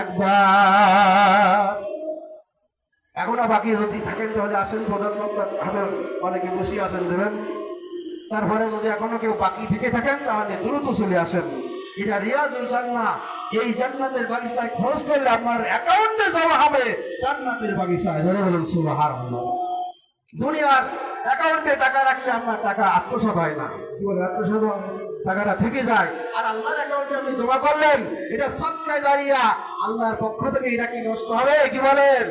একবার। এখনো বাকি যদি থাকেন তাহলে আসেন, প্রধান বক্তার হাতে অনেকে বসে আছেন দেবেন। তারপরে যদি এখনো কেউ বাকি থেকে থাকেন তাহলে দ্রুত চলে আসেন। এটা রিয়াজুল জান্নাহ, এই জান্নাতের বাগিচায় খরচ করলে আপনার অ্যাকাউন্টে জমা হবে জান্নাতের বাগিচায়। জোরে বলুন সুবহানাল্লাহ। দুনিয়ার অ্যাকাউন্টে টাকা রাখলে আপনার টাকা আত্মসাৎ হয় না, কি বলে আত্মসাৎ হয়, টাকাটা থেকে যায়। আর আল্লাহর অ্যাকাউন্টে আপনি জমা করলেন, এটা সদকা জারিয়া, আল্লাহর পক্ষ থেকে এটা কি নষ্ট হবে, কি বলেন?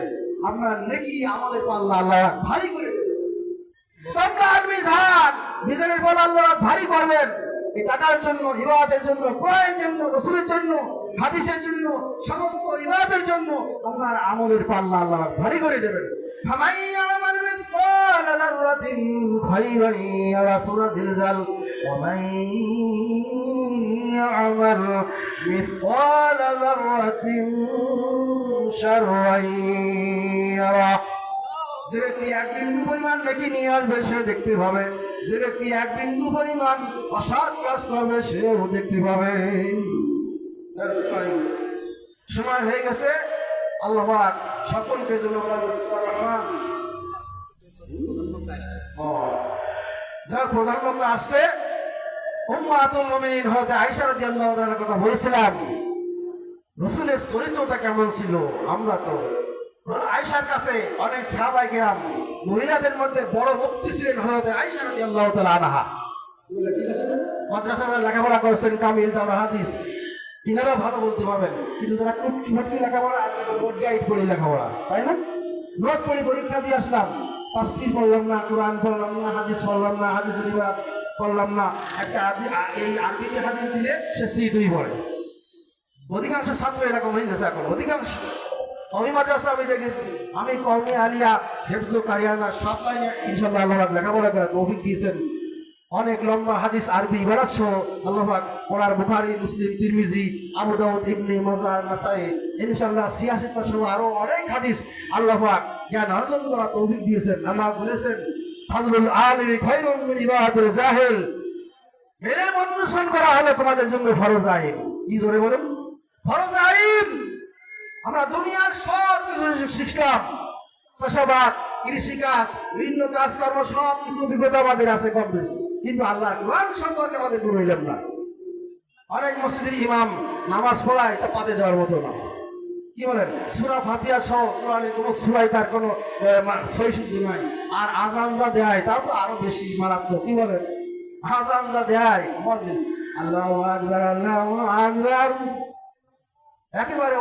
আপনার নেকি আমলের পাল্লা আল্লাহ ভারী করে দেবে। তোমরা মিজান, মিজানের বল আল্লাহ ভারী করবেন। এই টাকার জন্য, ইবাদতের জন্য, কোরআনের জন্য, রাসূলের জন্য, হাদিসের জন্য, সমস্ত ইবাদতের জন্য আপনার আমলের পাল্লা আল্লাহ ভারী করে দেবেন। ফামান ইয়ামাল মিসকালা যাররাতিন খায়রান ইয়ারা, সূরা জিলজাল। ওয়া মান ইয়ামাল মিসকালা যাররাতিন শাররান ইয়ারা। যে ব্যক্তি এক বিন্দু পরিমাণ নেকি নিয়ে আসবে সে দেখতে পাবে, যে ব্যক্তি এক বিন্দু পরিমাণ অসৎ কাজ করবে সেও দেখতে পাবে। সময় হয়ে গেছে, আল্লাহ পাক সকলকে যেন যা প্রধান বক্তা আসছে উম্মাতুল মুমিনিন হযরত আয়েশা রাদিয়াল্লাহু তাআলার কথা বলেছিলাম। রাসূলের চরিত্রটা কেমন ছিল? আমরা তো আয়েশার কাছে অনেক সাহাবায়ে কেরাম, মহিলাদের মধ্যে বড় মুফতি ছিলেন হযরত আয়েশা রাদিয়াল্লাহু তাআলা আনহা। ঠিক আছে না? মাদ্রাসায় লেখাপড়া করেছেন, কামিল তাওরা হাদিস, তিনারা ভালো বলতে পারবেন। কিন্তু যারা টুটকি ফাটকি লেখাপড়া, আজকে তো বোর্ড গাইড পড়ি লেখাপড়া, তাই না? নোট পড়ি, পরীক্ষা দিয়ে আসলাম, তাফসীর পড়লাম না, কোরআন পড়লাম না, হাদিস পড়লাম না, হাদিসের ইবারত পড়লাম না। একটা এই আরবিতে হাদিস দিলে সে সি2 পড়ে। অধিকাংশ ছাত্র এরকম হয়ে গেছে এখন, অধিকাংশ। আমি মাদ্রাসা আমি দেখেছি, আমি কওমি আলিয়া, হেফজু কারিয়ানা সব লাইনে ইনশাআল্লাহ আল্লাহ পাক লেখাপড়া করে তৌফিক দিয়েছেন। অনেক লম্বা হাদিস আরবি ইবারত সহ আল্লাহ পাক পড়ার বুখারী, মুসলিম, তিরমিজি, আবু দাউদ, ইবনে মাজাহ, নাসাঈ, ইনশাআল্লাহ সিয়াসিতা সহ আরো অনেক হাদিস আল্লাহ পাক জ্ঞান অর্জন করা তৌফিক দিয়েছেন। আল্লাহ বলেছেন ফাজলুল আলিমি খায়রুম মিন ইবাদাতিল জাহিল। ইলম অন্বেষণ করা হলো তোমাদের জন্য ফরজ আইন। কি জোরে বলেন? ফরজ আইন। আমরা দুনিয়ার সব কিছু শিখলাম, চাষাবাদ, কৃষিকাজ, বিভিন্ন কাজকর্ম সব কিছু অভিজ্ঞতা আমাদের আছে কম বেশি, কিন্তু আল্লাহর কোরআন সম্পর্কে আমাদের কোনো ইলম না। অনেক মসজিদের ইমাম নামাজ পড়ায়, এটা পাতে দেওয়ার মতো না। কি বলেন? সূরা ফাতিহা সহ কোরআনের কোনো সূরায় তার কোনো সহিষ্ণুতা নাই। আর আজান যা দেয় তাও তো আরো বেশি মারাত্মক। কি বলেন? আজান যা দেয় মসজিদ, আল্লাহু আকবার, আল্লাহু আকবার, একেবারে